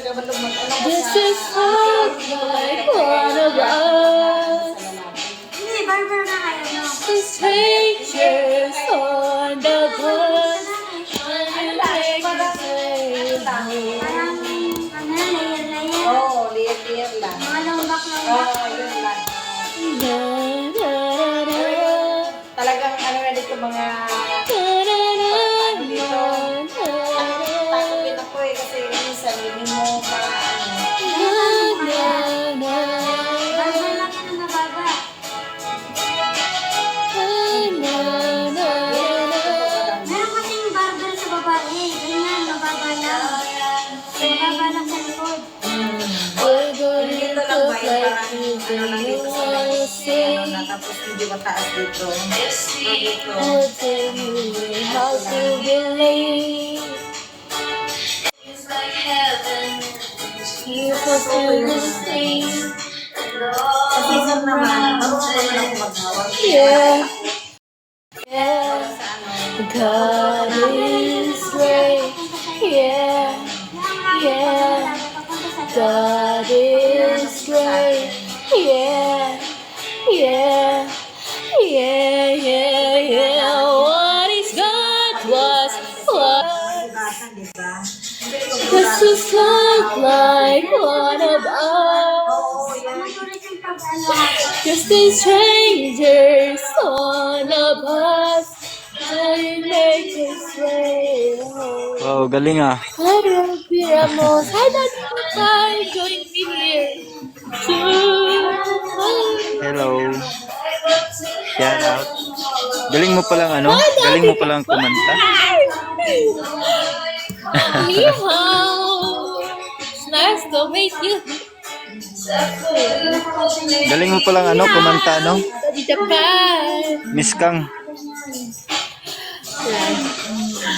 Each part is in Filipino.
This is not like one of us. Hindi, barber na kayo, no? The strangers on the bus. Parang, layer-layer. Oo, layer lang. Mga lambak lang. Oo, yun lang. Talagang ano na dito mga takot ako eh kasi minsan hindi mo Barber lang yan na mababa. Meron kasing barber sa babae. Ganyan, mababa lang. Mababa lang sa likod. dito lang ba yung parang ano lang dito sa ano na tapos hindi mataas dito. Dito. How to believe it's like heaven. You fulfill the thing. Kasi isang naman, marunong naman ako maghawak. Yeah, yeah. Sa ano, God is great. Yeah, yeah. God is great. Yeah, yeah. Yeah, yeah, yeah. What is God was what? bata, di ba? This is not like one of us. Oo, yan. Just the strangers on a bus. They make us way. Wow, galing ah. Ramos, I don't know why join me here. Hello. Shout out. Galing mo palang ano? Galing mo palang kumanta? Ni hao. It's nice to meet you. Galing mo palang ano? Kumanta ano? Sa Japan. Miss Kang.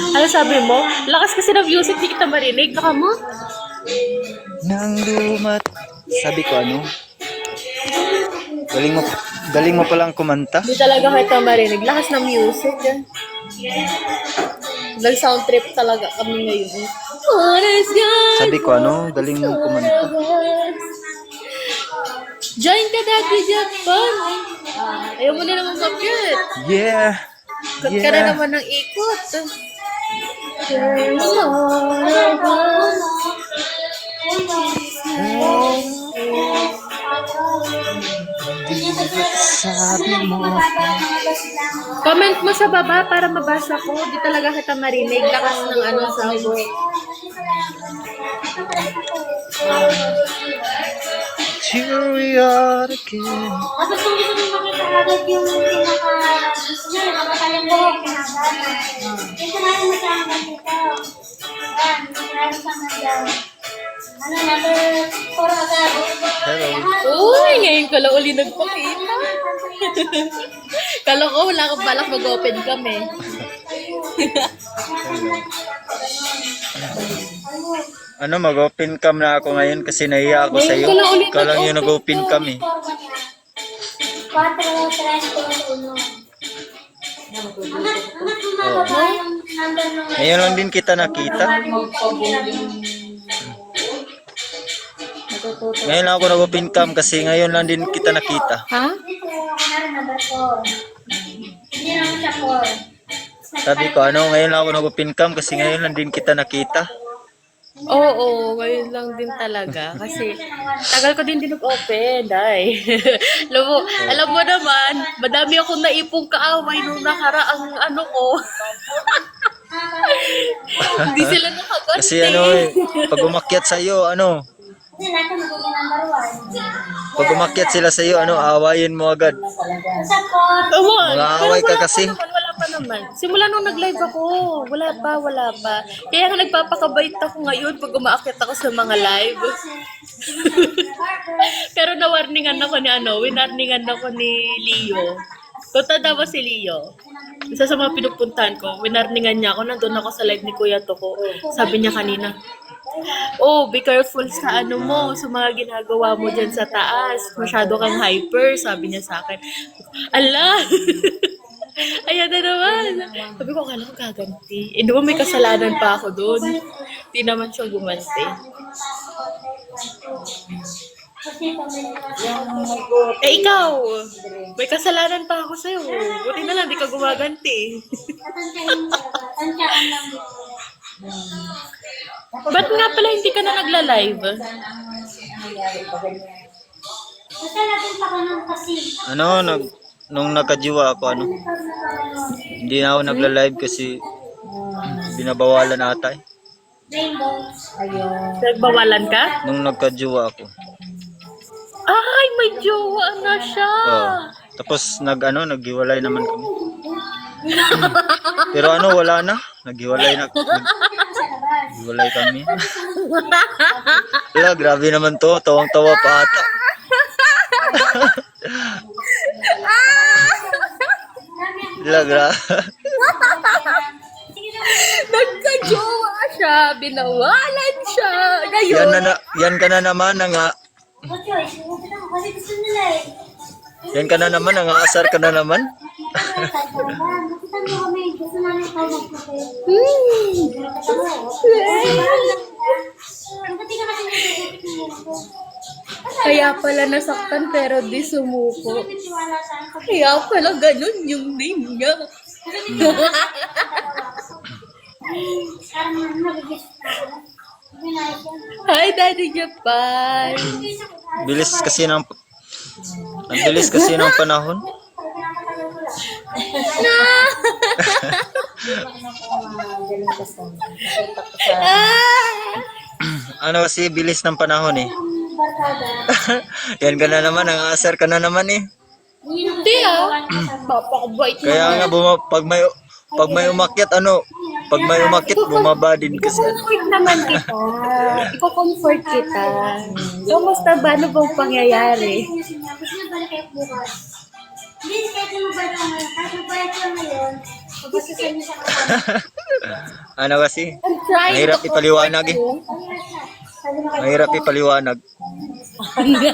Ano sabi mo? Lakas kasi ng music, di kita marinig. Baka mo? Nang dumat. Sabi ko ano? Galing mo palang kumanta? Di talaga kita marinig. Lakas ng music. Nag-sound trip talaga kami ngayon. What is God? Sabi ko ano? Galing mo kumanta. Join ka dati Japan. Ayaw mo na naman kapit. Yeah. Kat ka na naman ng ikot. There's all of us. Sabi mo. Comment mo sa baba para mabasa ko. Di talaga kita marinig. Lakas ng ano sound. Here we are again. Tapos kung gusto nyo makita agad yung pinaka-gusto nyo, nakakalang buhok, pinaka-agad. Dito na yung masama dito. Yan, maraming sama dyan. Ano, number 4 agad. Hello. Uy, ngayon ko lang uli nagpakita. Kala ko wala kang balak mag-open kami. Ano, mag-open cam na ako ngayon kasi nahiya ako sa iyo. Ikaw lang yung nag-open cam eh. 4, 3, 2, 1. Angat mo ba yung number nung... Ngayon lang din kita nakita. Ngayon lang ako nag-open cam kasi ngayon lang din kita nakita. Ha? Dito, number 4. Hindi naman siya 4. Sabi ko ano, ngayon lang ako nag-open cam kasi ngayon lang din kita nakita. Oo, ngayon lang din talaga. Kasi tagal ko din nag-open, dahil. alam mo naman, madami akong naipong kaaway nung nakaraang ano ko. Hindi sila nakagante. Kasi ano eh, pag umakyat sa iyo, ano, Kasi natin magiging number 1. pag umakyat sila sa iyo, ano, awayin mo agad. Sa 4. Tama. Mag-aaway ka Pero wala kasi. pa naman, wala pa naman. Simula nung nag-live ako, wala pa. Kaya nga nagpapakabait ako ngayon pag umaakyat ako sa mga live. Pero na-warningan ako ni winarningan ako ni Leo. Totoo ba si Leo? Isa sa mga pinupuntahan ko, winarningan niya ako, nandun ako sa live ni Kuya Toko. Sabi niya kanina, oh, be careful sa ano mo, sa mga ginagawa mo dyan sa taas. Masyado kang hyper, sabi niya sa akin. Ala! Ayan na naman. Sabi ko, akala ko gaganti. Eh, di ba may kasalanan pa ako doon? Di naman siya gumanti. Kasi pag may Eh, ikaw, may kasalanan pa ako sa'yo. Buti na lang, di ka gumaganti. tatantyain mo talaga. Tantyaan lang mo. Ba't nga pala hindi ka na nagla-live? Basta natin pa ka ng kasi. Ano, nung nakajiwa ako, ano, hindi na ako nagla-live kasi binabawalan ata eh. Rainbow. Nagbawalan ka? Nung nagkajiwa ako. Ay, may jowa na siya. Tapos naghiwalay naman kami. Pero ano, wala na. Naghiwalay kami. Wala, grabe naman to. Tawang-tawa pa ata. Wala, Nagka-jowa siya. Binawalan siya. Ngayon, yan ka na naman nga. No choice. Kasi gusto nila eh. Yan ka na naman, asar ka na naman. Nakita mo kami. Gusto namin ikaw magkape. Ba't di ka kasi nagkape ko? kaya pala nasaktan pero di sumuko. Nagtiwala sa akin. Kaya pala ganun yung name niya. Parang nabigis na ako. Binayos yan. Hi, Daddy Japan. Ang bilis kasi ng panahon. Ano kasi, bilis ng panahon eh. Barkada. Yan ka na naman, asar ka na naman eh. Hindi Papakabait Kaya nga, pag may umakyat, bumaba din kasi. I-comfort naman kita. I-comfort kita. Kamusta ba? Ano bang pangyayari? Gusto niya balik kayo bukas. Hindi, kahit yung balik ka ngayon. Kahit yung balik ka ngayon, pagkasusan niyo sa kasama. Ano kasi, I'm trying mahirap to ipaliwanag eh. comfort Sabi na kayo, Mahirap ipaliwanag. you.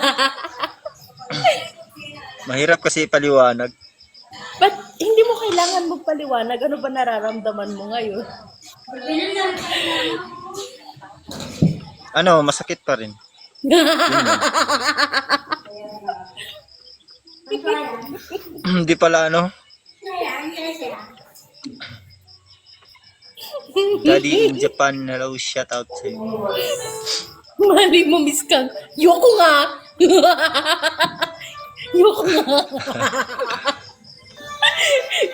Mahirap kasi ipaliwanag. But hindi mo kailangan magpaliwanag. Ano ba nararamdaman mo ngayon? binandan ka na. Ano, masakit pa rin. Hindi pala ano, Ayan, sila. Daddy in Japan, hello, shout out sa'yo. Mali mo, Miss Kang. Yoko nga. Yoko nga.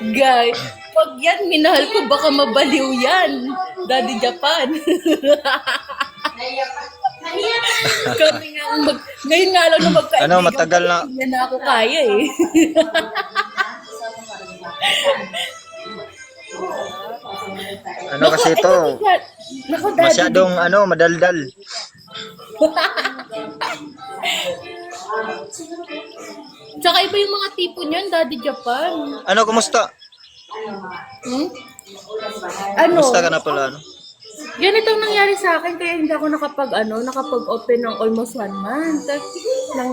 Guy, pag yan minahal ko, baka mabaliw yan. Daddy Japan. Kami nga, ngayon nga lang na magkaibigan. Ano, matagal na. Hindi na ako kaya eh. Ano kasi ito, Naku, Daddy. masyadong madaldal. Tsaka iba yung mga tipo niyan, Daddy Japan. Ano, kumusta? Hmm? Ano? Kumusta ka na pala, ano? Ganito ang nangyari sa akin kaya hindi ako nakapag-open ng almost 1 month ng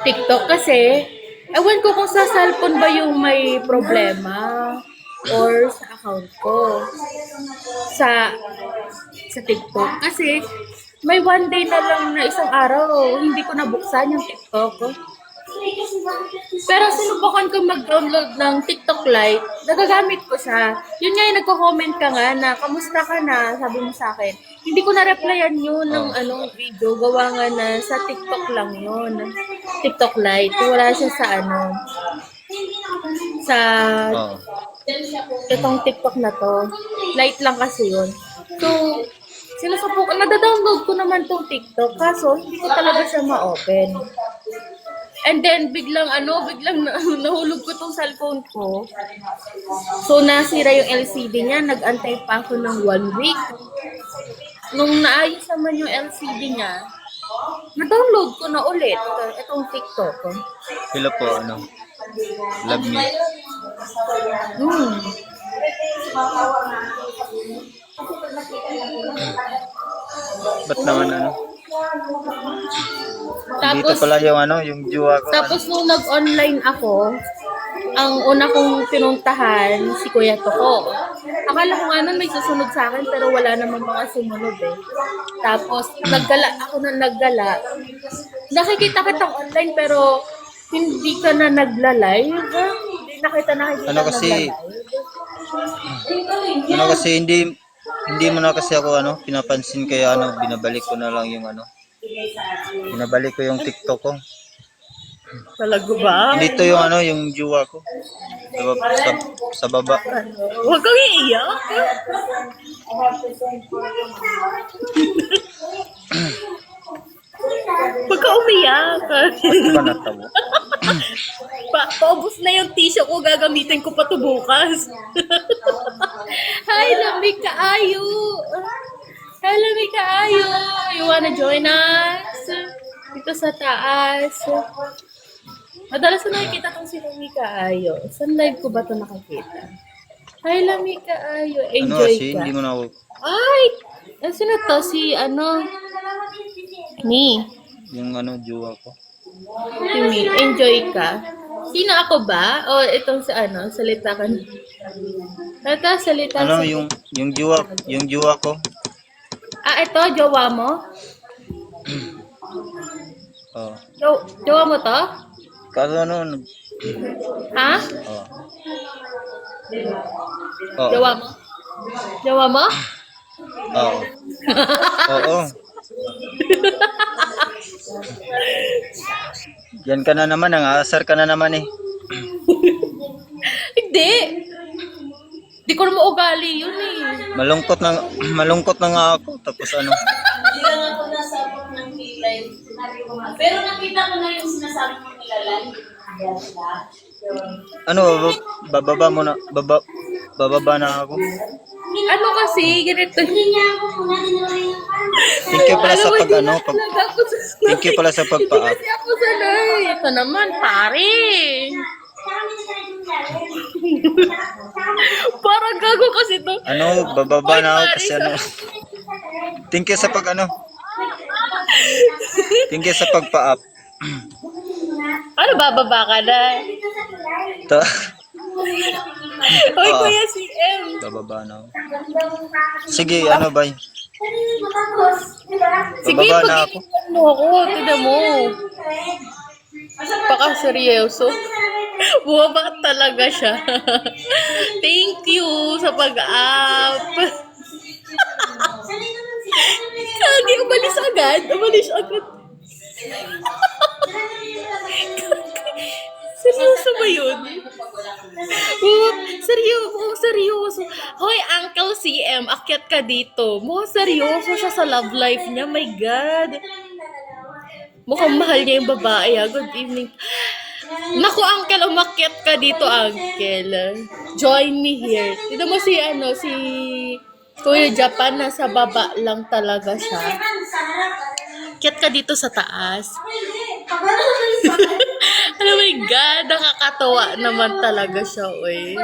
TikTok kasi ewan ko kung sa cellphone ba yung may problema or sa account ko sa TikTok kasi may 1 day na lang na isang araw hindi ko nabuksan yung TikTok. Pero sinubukan ko mag-download ng TikTok Lite, nagagamit ko siya. Yun nga yung nagko-comment ka nga na, kamusta ka na, sabi mo sa akin. Hindi ko na-replyan yun ng video, gawa nga na sa TikTok lang yun. TikTok Lite, wala siya sa sa Oo. itong TikTok na to. Lite lang kasi yun. So, sinusubukan, nadadownload ko naman tong TikTok, kaso hindi ko talaga siya ma-open. And then, biglang nahulog ko tong cellphone ko. So, nasira yung LCD niya. Nag-antay pa ako ng 1 week. Nung naayos naman yung LCD niya, na-download ko na ulit itong TikTok. Hello po, love me. Ba't naman dito Tapos, pala yung jowa ko. Tapos nung nag-online ako, ang una kong pinuntahan si Kuya Toko. Akala ko nga nun may susunod sa akin, pero wala namang mga sumunod eh. Tapos, ako na naggala. Nakikita kitang online, pero hindi ka na nagla-live. Hindi nakita Ano kasi, hindi mo na kasi ako pinapansin, kaya binabalik ko na lang yung binabalik ko yung TikTok ko. Talaga ba? Dito yung yung jowa ko. Sa baba. Huwag kang iiyak. Huwag ka umiyak. Ba't ba natawa? Paubos na yung tissue ko, gagamitin ko pa to bukas. Hi, lamig kaayo. Hi, lamig kaayo. You wanna join us? Dito sa taas. Madalas na nakikita kong si Lamig kaayo. Saan live ko ba ito nakikita? Hi, lamig kaayo. Enjoy Kasi ka. hindi mo na ako. Ay! Sino to? Si ni. Yung jowa ko. Kimi, enjoy ka. Sino ako ba? O itong salita ka. Tata, salita Yung jowa ko. Ah, ito, jowa mo? Oh. Jowa mo to? Kaso Ha? oh. Oh. Jowa mo? Jowa mo? Oo. Oo. Yan ka na naman, nangasar ka na naman eh. Hindi. Hindi ko na maugali yun eh. Malungkot na nga ako, tapos Hindi lang ako nasabot ng kilay. Pero nakita ko na yung sinasabi mong nilalay. bababa mo na, bababa na ako. Ano kasi, ganito. Hindi niya ako muna dinaway ng Thank you pala sa thank you pala sa Hindi pagpa-up. kasi ako sanay. Ito naman, pare. Parang gago kasi to. Bababa na ako kasi thank you sa thank you sa pagpa-up. Ano, bababa ka na? To. Hoy, Oo. Kuya CM. Bababa na ako. Sige, ba? Sige, Bababa na ako. pag-iwan mo ako. Tignan mo. Paka-seryoso. Bumaba talaga siya. Thank you sa pag-up. Kagi, umalis agad. Umalis agad. Seryoso ba yun? Seryoso. Hoy, Uncle CM, akyat ka dito. Seryoso siya sa love life niya. My God. Mukhang mahal niya yung babae. Good evening. Naku, Uncle, umakyat ka dito, Uncle. Join me here. Dito mo si Kuya Japan, nasa baba lang talaga siya. Akyat ka dito sa taas. Oh my God, nakakatawa naman talaga siya, oy.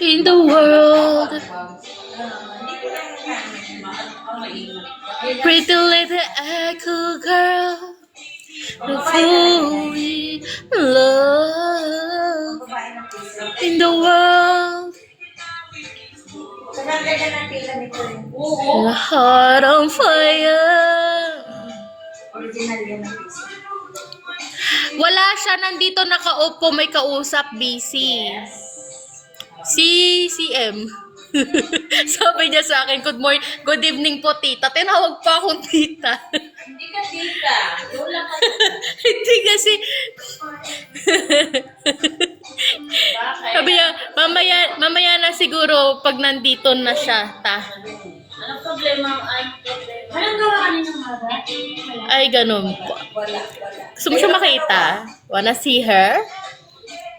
In the world, pretty little echo girl, the fool we love in the world. The heart on fire. Wala siya, nandito nakaupo, may kausap, busy. Si CM. Sabi niya sa akin, good evening po, tita. Tinawag pa akong tita. Hindi ka tita. Lola ka. Hindi kasi. Sabi niya, mamaya na siguro pag nandito na siya, Anong problema? Anong gawa ka ng maga? Ay, ganun po. Wala. Gusto mo siya makita? Wanna see her?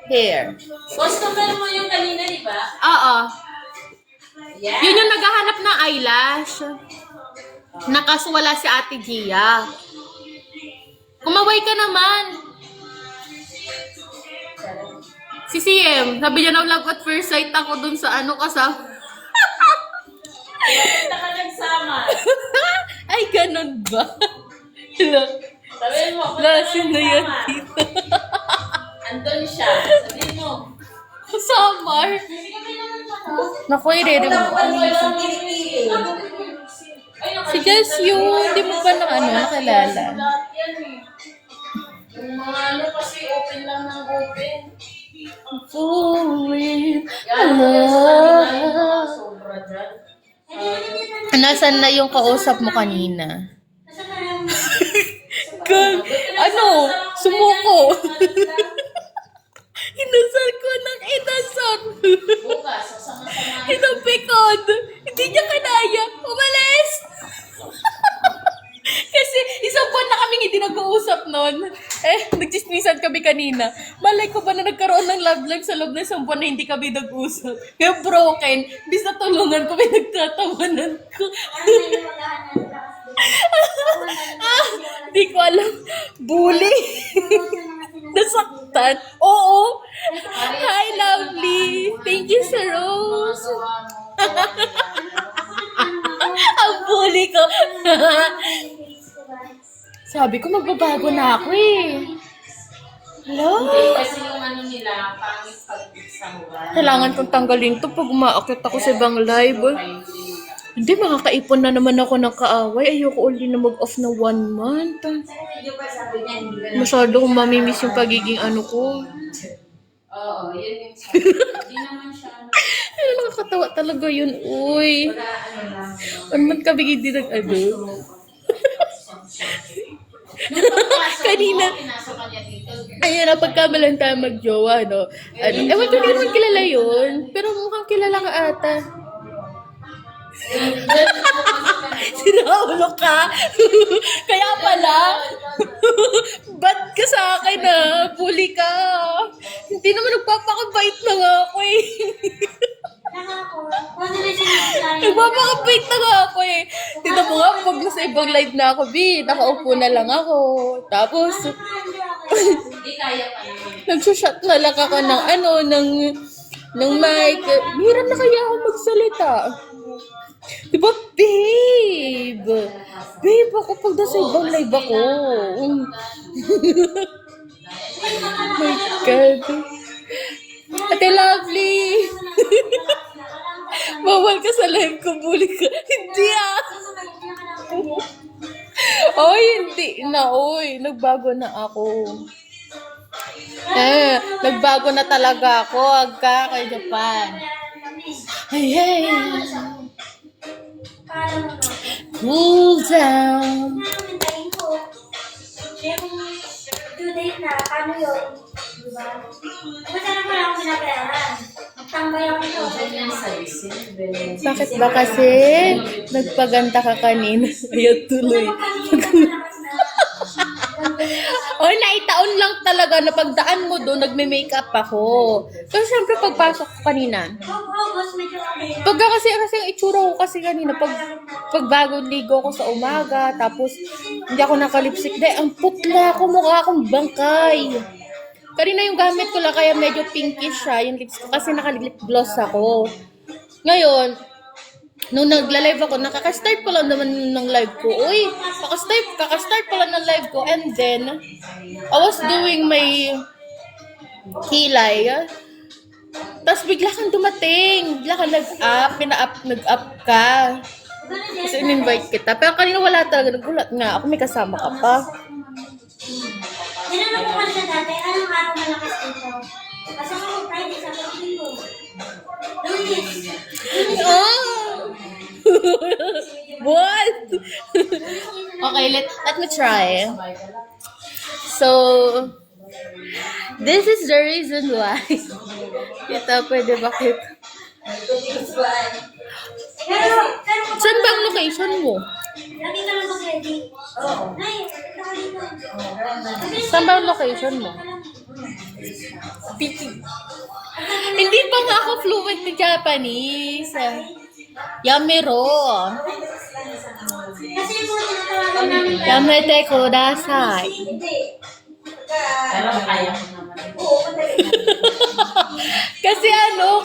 Here. Customer mo yung kanina, di ba? Oo. Yeah. Yun yung naghahanap ng eyelash. Nakaswala si Ate Gia. Kumaway ka naman. Si CM, sabi niya na love at first sight ako dun sa kasama. Punta ka nagsama. Ay, ganun ba? Hello? Sabihin mo, punta ka Lasin na yan nagsama. dito. Andun siya. Sabihin mo. Summer. Naku, i-ready mo. Si Jess yung, hindi mo ba nakilala? Yung mga ano kasi open lang ng open. Falling Yan, in kaya sa kanina yung mga love. sobra dyan. Nasaan na yung kausap mo kanina? Sumuko. Inasal ko ng inasal. Bukas, sasama-sama. Hinapikod. Hindi niya kanaya. Umalis! Kasi isang buwan na kaming hindi nag-uusap noon. Nagchismisan kami kanina. Malay ko ba na nagkaroon ng love life sa loob ng isang buwan na hindi kami nag-usap. Kaya broken. Bis na tulungan ko, may nagtatawanan ko. Di ko alam. Bully. Nasaktan. Oo. Hi, lovely. Thank you, Sir Rose. Ang bully ko. Sabi ko, magbabago na ako eh. Hello? Hindi, kasi yung ano nila, pangit pag-sahuran. Kailangan kong tanggalin to pag umaakit ako sa ibang live. Hindi, makakaipon na naman ako ng kaaway. Ayoko uli na mag-off na 1 month. Masyado kong mamimiss yung pagiging ano ko. Oo, yun yung sabi. Hindi naman siya ano. Ay, nakakatawa talaga yun, uy. Wala ano lang. 1 month kami hindi nag-ano. Kanina. Pinasok ka niya dito. Ayun, napagkamalan tayo mag-jowa, no? Ewan ko, hindi naman kilala yun. Pero mukhang kilala ka ata. Sinaulo ka? Kaya pala, bad ka sa akin na, bully ka. Hindi naman nagpapakabait na nga ako eh. Nagpapakabait na nga ako eh. Tita mo nga, pag nasa ibang live na ako, nakaupo na lang ako. Tapos, Hindi kaya pa naman. nagsushot na lang ako ng mic. Hirap na kaya ako magsalita. Diba, babe? Babe, ako pag nasa ibang live ako. My God. Ate Lovely. Bawal ka sa live ko, bully ka. Hindi ah. Oy, hindi na, oy. Nagbago na ako. Nagbago na talaga ako. Agka kay Japan. Hey. Cool down. Due date na, paano yun? Diba? Masarap ko lang ako pinapayaran. Nagtambay ako ito. Ganyan sa December. Bakit ba kasi nagpaganda ka kanina? Ayaw tuloy. Oy, naitaon lang talaga na pagdaan mo doon, nagme-makeup ako. Pero syempre pagpasok ko kanina, August, medyo okay na. pagka kasi yung itsura ko kasi kanina, pag bagong ligo ko sa umaga, tapos hindi ako nakalipstick, ang putla ko, mukha akong bangkay. Kanina yung gamit ko lang, kaya medyo pinkish siya, yung lips ko, kasi nakalip gloss ako. Ngayon, nung nagla-live ako, nakaka-start pa lang naman ng live ko. Uy, kakastart pa lang ng live ko, and then, I was doing my kilay. Tapos bigla kang dumating. Bigla kang nag-up ka. Kasi in-invite kita. Pero kanina wala talaga. Nagulat nga. Ako may kasama ka pa. Tinanong ko kasi dati, anong araw malakas dito? Kasi ako Friday sa Linggo. Lunes. Oh! What? Okay, let me try. So, this is the reason why. Kita, pwede ba kita? Pero Saan ba ang location mo? lagi ka lang mag-ready. Nay, nakalito. Saan ba ang location mo? Hindi pa nga ako fluent in Japanese. Yamero. Kasi po, tinatawagan namin kayo. Yamete kudasai. Hindi. Pero kaya mo naman. Oo, madali. Kasi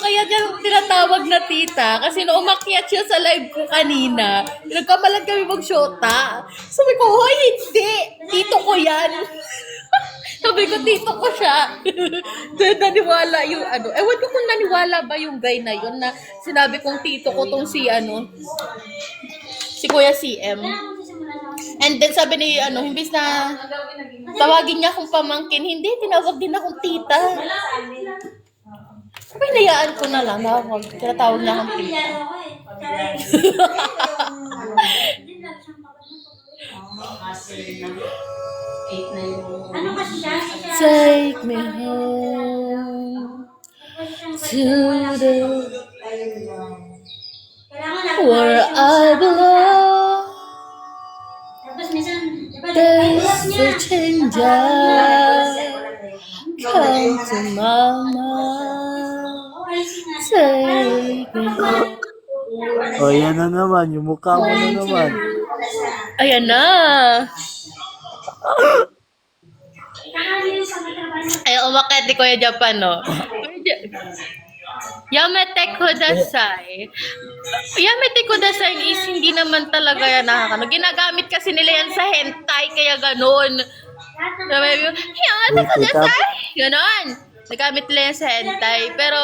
kaya niya tinatawag na tita. Kasi nung umakyat siya sa live ko kanina, nagkamalan kami mag-shota. Sabi ko, hoy, hindi! Tito ko yan! Sabi ko, tito ko siya. Naniwala yung Ewan ko kung naniwala ba yung guy na yun na sinabi kong tito ko tong si Kuya CM. And then sabi ni imbis na tawagin niya akong pamangkin, hindi, tinawag din akong tita. Pinayaan ko na lang, tinatawag niya akong tita. Ano kasi siya? Take me home to the where I belong. Tapos minsan, diba, There's a change. Come to mama. Take me home. O, yan na naman. Yung mukha mo na naman. Ayan na. Ay, umakyat ni Kuya Japan, no? Yamete Kudasai. Yamete Kudasai is hindi naman talaga yan nakakano. Ginagamit kasi nila yan sa hentai, kaya ganun. Yamete Kudasai! Ganon. Nagamit nila yan sa hentai. Pero,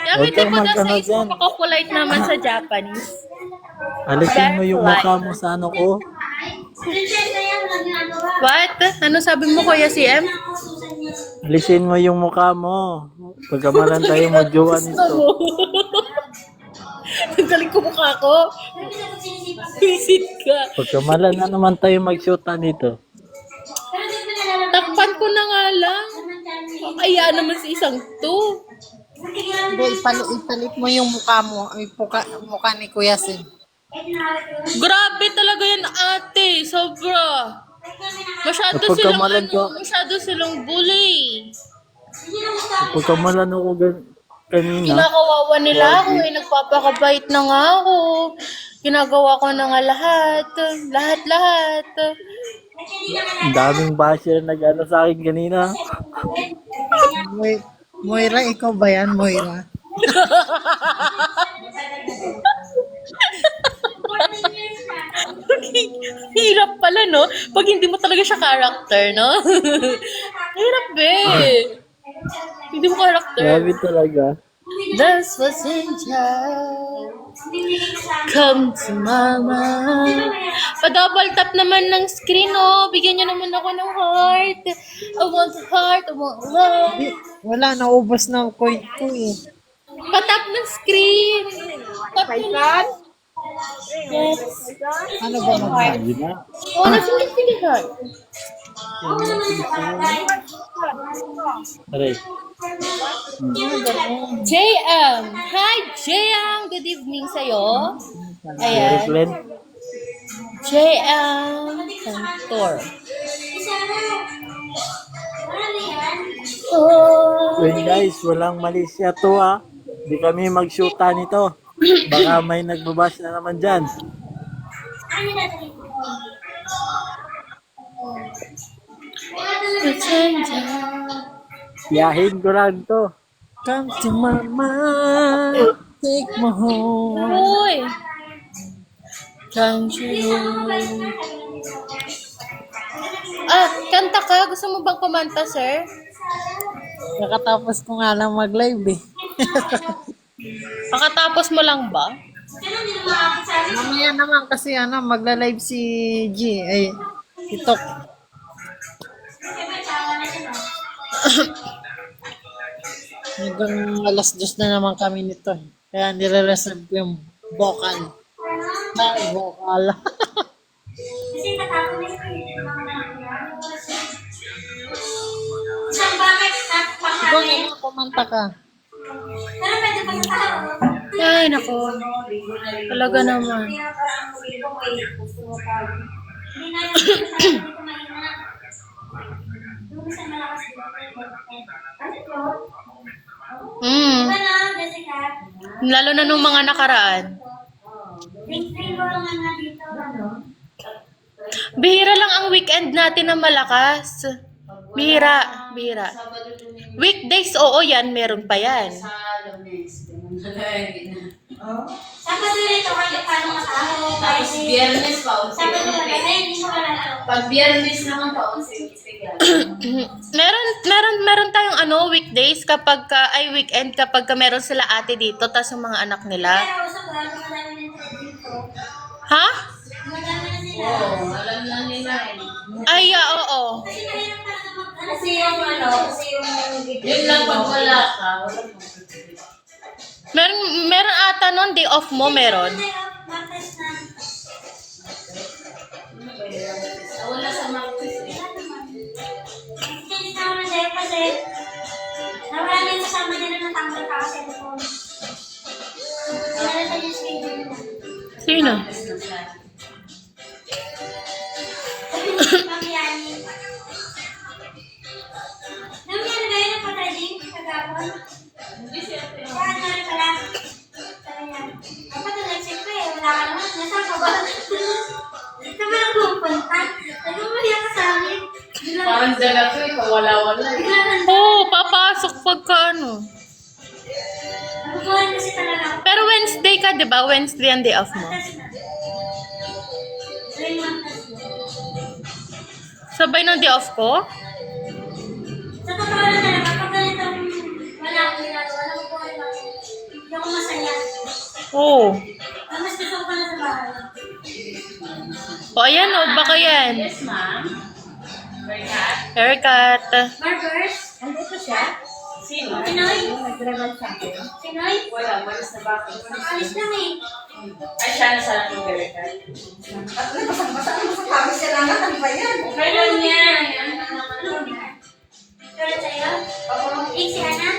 Yamete Huwag kang Kudasai mag-ano is dyan. makakulite naman sa Japanese. Alisin mo yung mukha mo sa ano ko. What? Ano sabi mo, Kuya CM? Alisin mo yung mukha mo. Pagkamalan tayo magjowa nito. Nagaling ko mukha ko. Visit ka. Pagkamalan na naman tayo magsyota nito. Takpan ko na nga lang. Kaya naman sa isang to. Hindi, ipalit mo yung mukha mo. Ay, mukha ni Kuya Sim. Grabe talaga yan, ate. Sobra. Masyado silang Pagkamalan ko. masyado silang bully. Pagkamalan ako kanina. Kinakawawa nila ako eh. Nagpapakabait na nga ako. Ginagawa ko na nga lahat. Lahat. Ang daming basher nag-ano sa akin kanina. Moira, ikaw ba yan, Moira? Hirap pala, no? Pag hindi mo talaga siya character, no? Hirap, eh. Hindi mo character. Grabe talaga. That's what's in Come to mama. Pa-double tap naman ng screen, oh. Bigyan niyo naman ako ng heart. I want a heart. I want love. Wala, naubos na ang coin ko eh. Pa-tap ng screen. Tap nyo lang. Yes. Ano ba mag Yun na. Oh, sige heart. Aray. JM. Hi, JM. Good evening sa'yo. Ayan. Aeroplane. JM Santor. Oh. Well guys, walang Malaysia to ah. Hindi kami mag-shoota nito. Baka may nagbabash na naman dyan. Yahin ko lang to. Come to mama, take mo home. Uy. Can't you? Kanta ka? Gusto mo bang kumanta, sir? Nakatapos ko nga lang mag-live eh. Pakatapos mo lang ba? Mamaya naman kasi magla-live si G. Ay, ito. Hanggang alas 2 na naman kami nito. Kaya nire-reserve ko yung vocal. Vocal. Kasi katapos na yun. Isang bakit at Ikaw naman, kumanta ka. pero pwede pa yung tao. Ay, nako. Talaga naman. Hindi na yung dito mahina. Lumisan malakas dito. Ano, Jessica? Lalo na nung mga nakaraan. Rainbow naman nga dito. Bihira lang ang weekend natin na malakas. Bihira. Weekdays, oo yan, meron pa yan. Sabado rin ito kasi paano matao. Tapos biyernes pa, Sabado pa rin, hindi mo wala ito. pag biyernes naman pa, Meron tayong weekdays kapag weekend kapag meron sila ate dito tas yung mga anak nila. Pero usap ko, madami na sila dito. Ha? Madami na sila. Oo, alam na nila Ay, oo. Kasi mahirap talaga mag- Kasi yung yun lang pag wala ka, wala mo. Meron ata nun, day off mo, meron. Martes na. Wala sa Martes eh. Hindi naman sa'yo kasi nawala na yung kasama nila ng tanggal ka kasi cellphone. Wala na tayo yung schedule nila. Sino? Sabi niya, Pamiyani. Namiyani kayo ng patrading kagapon? Saan nga rin pala? Sabi niya, dapat na nag-check ko eh. Wala ka naman. Nasaan ka ba? Saan ka lang pupunta? Nagmumaya ka sa amin. Parang dala ko eh, kawala-wala. Papasok pagka Nabubuhan kasi talaga ako. Pero Wednesday ka, di ba? Wednesday ang day off mo. Mantas na. 3 mantas na. Sabay ng day off ko? Sa totoo lang talaga, kapag ganitong wala akong ginagawa, nabubuhay ako. Hindi ako masaya. Oo. Mas gusto ko pala sa bahay. O, ayan baka yan. Yes, ma'am. Berkat. Haircut. Barbers? Andito siya? Sino? Pinoy? Nag-revan sa akin. Pinoy? Wala, malis na ba ako? Alis lang eh. Ay, siya na sa aking berkat. At nabasang-basang mo sa kami siya lang. Ano ba yan? Okay lang yan. Tulad sa'yo? Si Hana?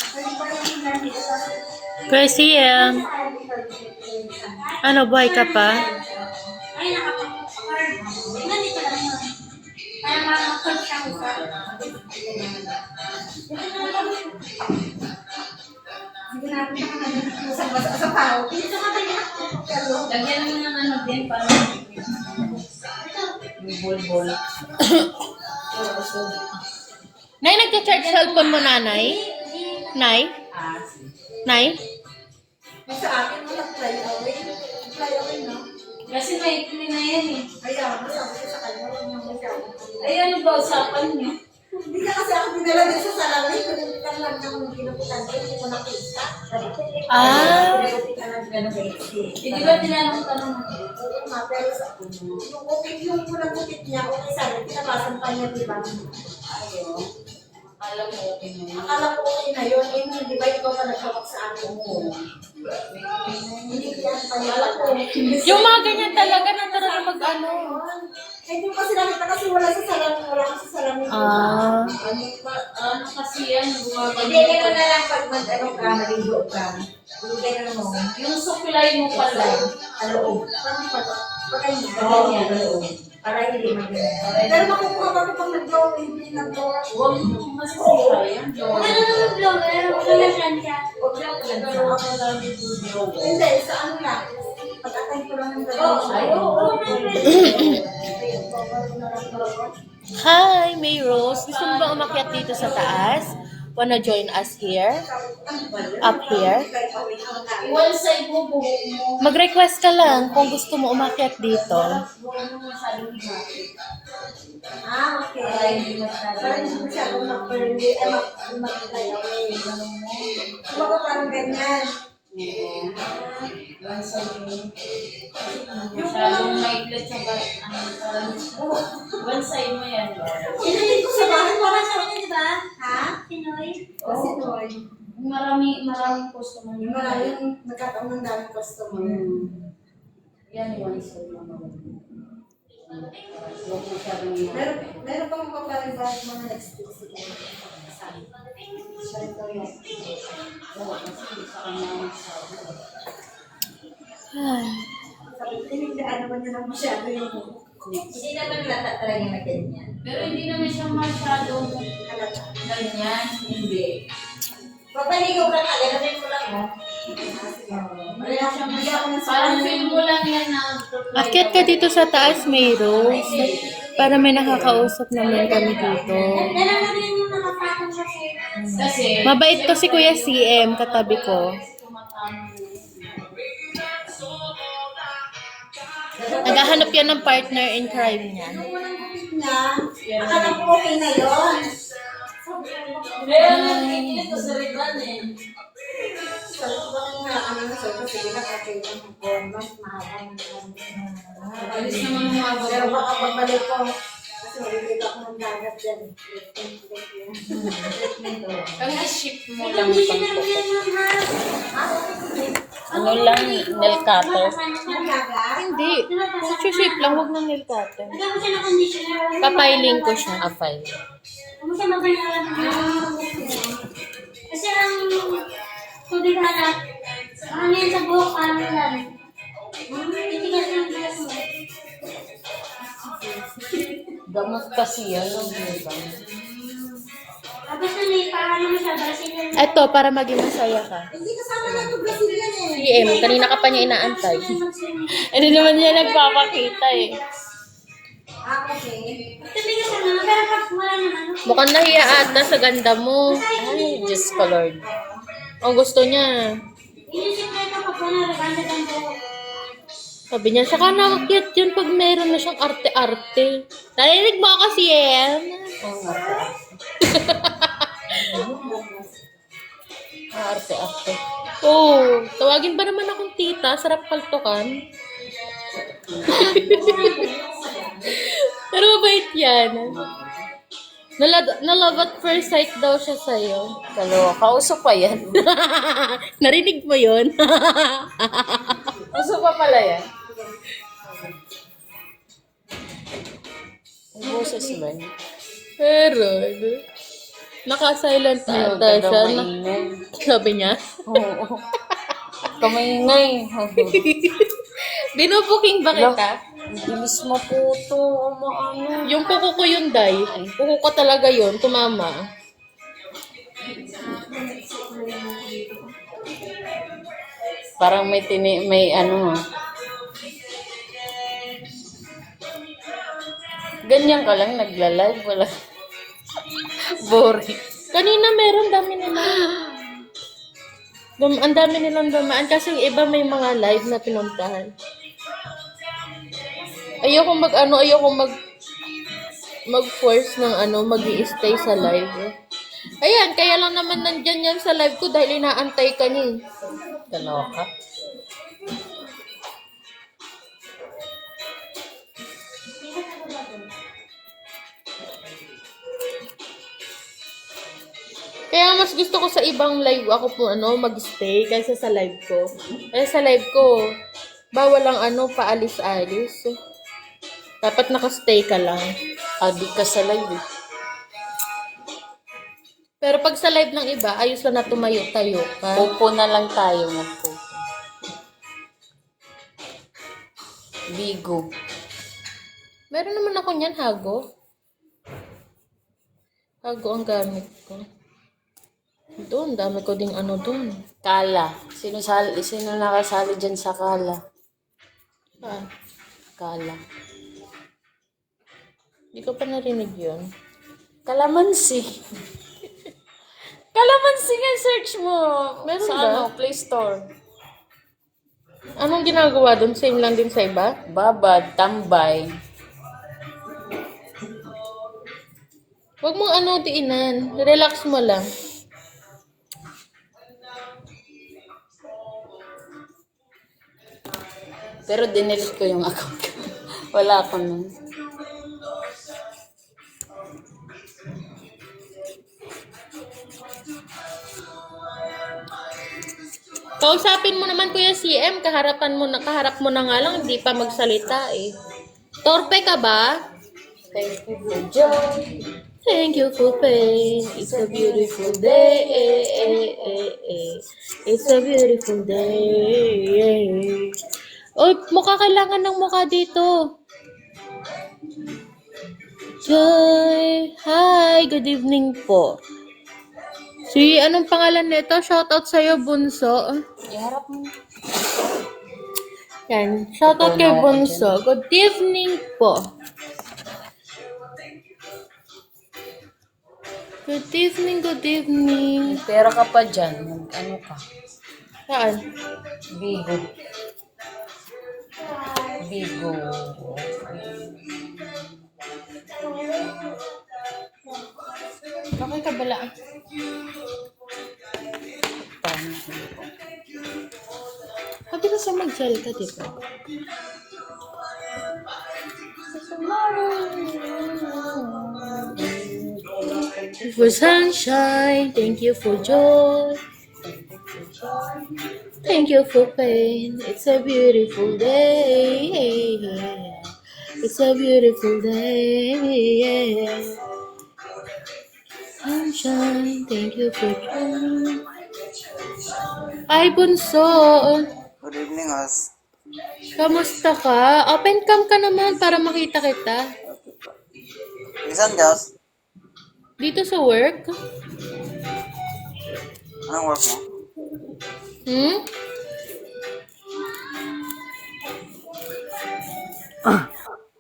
Hindi pa rin yung nandito sa... Kasi, buhay ka pa? Ay, nakapag-card. Nandito lang yun. Para makapag siya ko sa... Sa tao. Dito ka ba niya? Lagyan mo ng ano din para may bol-bol. Nay, nagcha-charge cellphone mo, nanay? Nay? Nay? Sa akin mo nag-fly away. Fly away, no? Kasi may ikli na yan eh. Kaya, masabi ko sa kanya, huwag niyang masyado. Ay, ano ba usapan niyo? Hindi ka kasi ako dinala din sa salamin. Pinagpitan lang niya kung pinuputan ko, hindi ko nakita. Pinagpitan lang gano'n sa iksi. Hindi ba tinanong-tanong mo? Oo nga, pero sa yung okay, yung pulang gupit niya, okay sa akin, pinabasan pa niya, di ba? Ayun. Akala mo okay na yun. Akala ko okay na yun. Eh, di ba ikaw pa nagkawak sa akin mo? Hindi ko yan pa niya. Akala ko. Yung mga ganyan talaga natural na mag-ano. Eh, yung kasi nakita kasi wala sa salamin, wala kasi sa salamin. Ano kasi yan, gumagano. Hindi, gano'n na lang pag mag-ano ka, maligo ka. Yung gano'n mo. Yung supply mo pala. Sa loob. Pag ganyan, loob. Para hindi mag-ano. Pero makukuha kami pag nag-blow, hindi nag-blow. Huwag mo masisira yan. Ano naman vlogger? Vlogger siya. Huwag lang hindi, sa ano lang. Pag-atay ko lang ng gano'n. Hi, May Rose. Gusto mo ba umakyat dito sa taas? Wanna join us here? Up here? One side mo, buhok mo. Mag-request ka lang kung gusto mo umakyat dito. Ah, okay. Parang hindi masyadong mag-burly, mag-tayo. Kumbaga parang ganyan. Yung masyadong maiglit sa one side mo yan. Sinunod ko sa bahay. Wala sa akin, di ba? Ha? Pinoy? Kasi Noy. Maraming customer. Yung maraming nagkataon ng daming customer. Yan yung one side mo. Meron pang magpaparibas mga next week siguro. Siya ito yun. Oo, kasi sa kanya magsabi. Sabi ko, hindi naman niya na masyado yung hindi naman lahat talaga na ganyan. Pero hindi naman siya masyadong ganyan. Hindi. Papaligaw ka na, gano'n mo lang mo. Parang feel mo lang yan na Akyat ka dito sa taas, May Rose. Para may nakakausap naman kami dito. Dala na rin yung nakapatong kasi. Kasi, Mabait to si Kuya CM, katabi ko. Naghahanap yan ng partner in crime niya. Nung unang gupit niya, akala ko okay na yun. meron lang kikinig ko sa riban eh. Sabi ko ba nga, ano na sabi ko, sige na, okay lang ako. Mas mahaba ng Alis naman ng mga Pero bago. baka pagbalik ko, kasi maliligo ako ng dagat dyan. Ang ship mo lang Conditioner mo pang yan, ma'am, ha? Ano lang, nail cutter. Ng dagat? Hindi. Shape lang, huwag ng nail cutter. Lagyan mo siya ng conditioner. Papiling ko siya. Afay. Huwag mo siya maganalan ng kasi ang tubig hanap, ano yan sa buhok, parang yan. Titigas ng buhok mo. Gamot kasi yan. Ang hirang. Tapos na may paano mo siya, Brazilian. Eto, para maging masaya ka. Hindi kasama na yung Brazilian eh. CM, kanina ka pa niya inaantay. Hindi naman niya nagpapakita eh. Ah, okay. Tibigas ka naman, pero pag wala naman. Mukhang nahiya ata sa ganda mo. Ay, Diyos ko Lord. Ang gusto niya. Inisip na ito pag wala, reganda ng buhok. Sabi niya, saka nakakit yun pag meron na siyang arte-arte. Narinig mo ako, CM? Oo nga po. Arte-arte. Oo. Tawagin ba naman akong tita? Sarap paltokan. Pero mabait yan. Na-love at first sight daw siya sa'yo. Dalawa. Kausap pa yan. Narinig mo yun? Kausap pa pala yan. Ang boses ba niya? Pero, naka-silent ata siya. Sabi niya. Oo. Kamaingay. Binubuking ba kita? Ang bilis mo po ito. Ano? Yung kuko ko yun, Day. Kuko ko talaga yun, tumama. Parang may ano. Ganyan ka lang nagla-live. Wala. Boring. Kanina meron, dami nila. Ang dami nilang dumaan kasi yung iba may mga live na pinuntahan. Ayoko mag-force ng mag-i-stay sa live. Ayan, kaya lang naman nandyan yan sa live ko dahil inaantay ka niya. Dalawa ka? Kaya mas gusto ko sa ibang live ako po mag-stay kaysa sa live ko. Kaya sa live ko, bawal ang paalis-alis. Dapat nakastay ka lang. Adik ka sa live eh. Pero pag sa live ng iba, ayos lang na tumayo-tayo ka. Pupo na lang tayo magpo. Bigo. Meron naman ako niyan, Hago. Hago ang gamit ko. Doon, dami ko ding doon. Kala. Sino nakasali dyan sa Kala? Ah, Kala. hindi ko pa narinig yun. Kalamansi. Kalamansi nga search mo. Meron sa ba? Play Store. Anong ginagawa doon? Same lang din sa iba? Babad, tambay. Huwag mong diinan. Relax mo lang. Pero dinelete ko yung account ko. Wala ako nun. Kausapin mo naman Kuya CM, kaharap mo na nga lang, hindi pa magsalita eh. Torpe ka ba? Thank you for joy. Thank you for pain. It's a beautiful day. It's a beautiful day. Oh, kailangan ng mukha dito. Joy. Hi, good evening po. Anong pangalan nito? Shoutout sa'yo, Bunso. Iharap mo. Yan. Shoutout kay Bunso. Good evening po. Good evening, good evening. May pera ka pa dyan. Ano ka? Saan? Bigo. Bigo. Okay ka bala? Sabi ko sa mag-gel ka, di ba? For sunshine, thank you for joy. Thank you for pain. It's a beautiful day. It's a beautiful day. Sunshine, thank you for joy. Ay, bunso. Good evening, As. Kamusta ka? Open cam ka naman para makita kita. Isan, Gas? Dito sa work? Anong work mo? Hmm?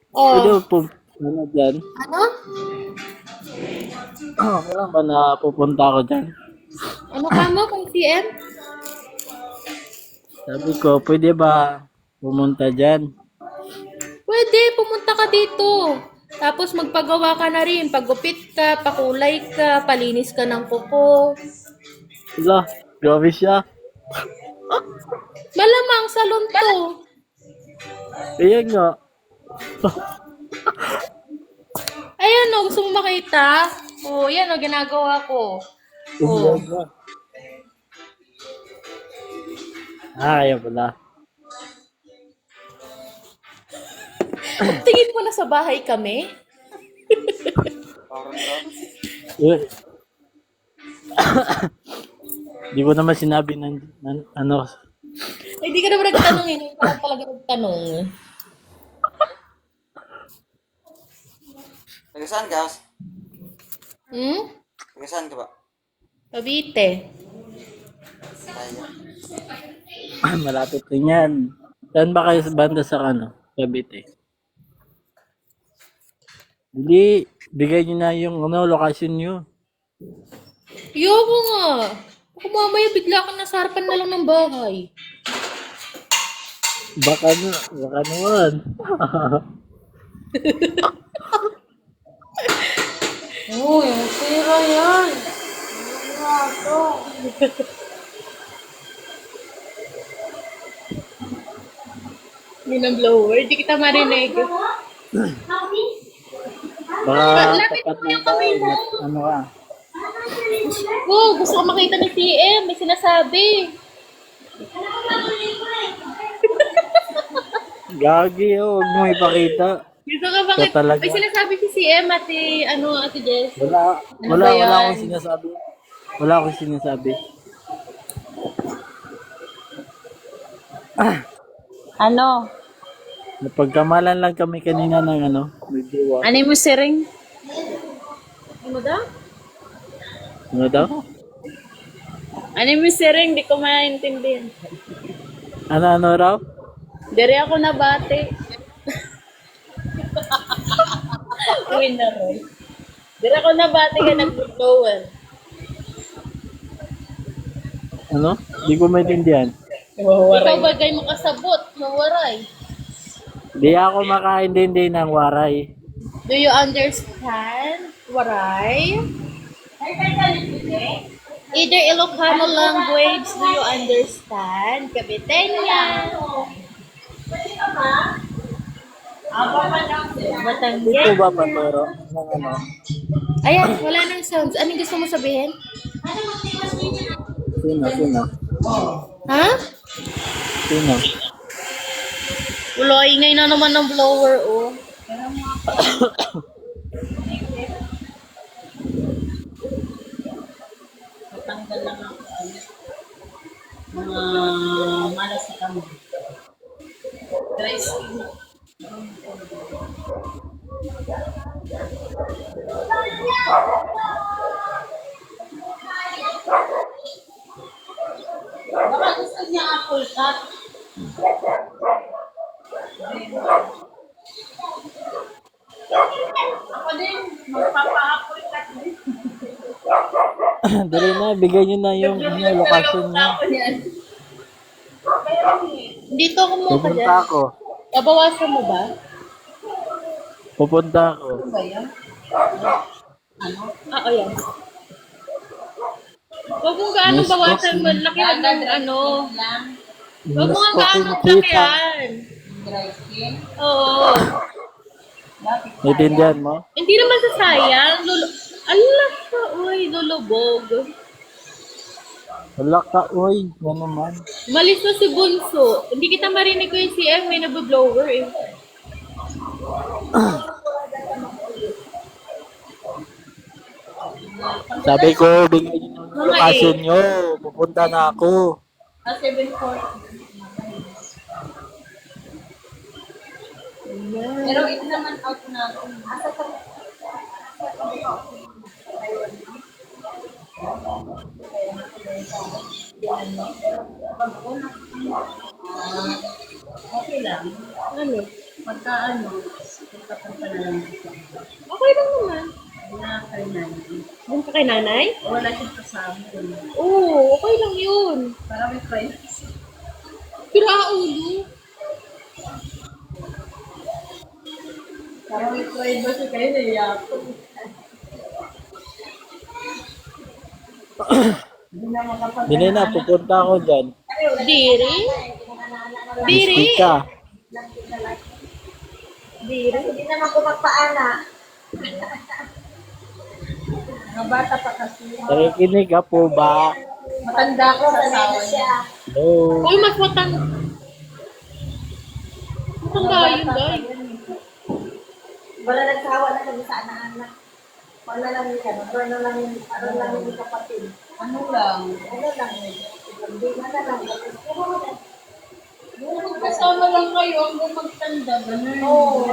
Pwede Oh. po, ano dyan? Ano? Okay lang ba na pupunta ako dyan? Ano ka mo kung CM? Sabi ko, pwede ba pumunta dyan? Pwede, pumunta ka dito. Tapos magpagawa ka na rin. Pagupit ka, pakulay ka, palinis ka ng kuko. Wala, grabe siya. Malamang salon to. Kaya nga. Ayan o, gusto mo makita? Oh, yan o, ginagawa ko. Oh. Ayaw pala. Tingin mo na sa bahay kami? Eh. Di ko naman sinabi ano. Hindi ka naman nagtanong eh. Hindi ka talaga nagtanong. Taga-saan, Gas? Hmm? Taga-saan ka ba? Cavite. Malapit rin yan. Saan ba kayo sa banda sa ano? Cavite. Dili, bigay niyo na yung location niyo. Yoko nga. Baka mamaya bigla ka nasa harapan na lang ng bahay. Baka naman. Uy, pera yan. Yun ang blower. Di kita marinig. Baka Lapit tapat mo na yung kamay mo. ano ka. Oh, gusto ko makita ni CM. May sinasabi. Gagi, huwag mo ipakita. Gusto ka Ito makita. talaga. May sinasabi si CM, ate Jess. Wala Ano ba yan? akong sinasabi. Wala akong sinasabi. Ano? Napagkamalan lang kami kanina ng nagdiwa. Ano mo siring? Ano daw? Ano daw? Ano mo siring? Di ko maintindihan. Ano raw? Dere ako nabati. Winner. Dere ako nabati ka nag-blower. Ano? Di ko maintindihan. Ikaw bagay makasabot. Mawaray. Di ako makaintindi ng waray. Do you understand? Waray? Either Ilocano language, do you understand? Kabitenya. Ito Batanggay. ba paturo ng ano? Ayan, wala nang sounds. Anong gusto mo sabihin? Sino? Ha? Sino? Ulo, ingay na naman ng blower, oh. Tanggal lang ako. Mga malas sa kamo. Dry skin. Baka gusto niya apple cut. Ako din, magpapa-apple cut din. Dali na, bigay nyo na yung location niya. Dito ako mo ka Pupunta dyan. ako. Babawasan mo ba? Pupunta ako. O yan. Huwag mong gaano Miss bawasan mo. Coffee. Laki ng ano. Huwag mo nga Gusto gaano kong kita. lakihan. Oo. Naintindihan mo? Hindi naman sasayang. Allah ka, uy, lulubog. Wala ka, uy. Yan naman. Malis na si Bunso. Hindi kita marinig ko yung CM, may nabiblower eh. Sabi ko, bigay nyo yung location nyo. Pupunta na ako. 740. Pero ito naman out na ako. Okay lang. Ano? Pagka pagkapunta na lang dito. Okay lang naman. Na kay nanay. Doon ka kay nanay? Wala siyang kasama. Oo, okay lang yun. Para may privacy. Piraulo. Para may privacy kayo na iyato. Dili na, pupunta ako dyan. Diri? Diri? Miski ka. Diri? Hindi naman ko magpaana. Mga bata pa kasi. Nakikinig ka po ba? Matanda ko sa asawa niya. Hello. Uy, mas matanda. Matanda yun, guys. Wala nagsawa na kami sa anak-anak. Wala lang yung ano lang yung kapatid. Ano lang? Ano lang yun. Hindi na lang. Kasama lang kayo hanggang magtanda. Ganun. Oo.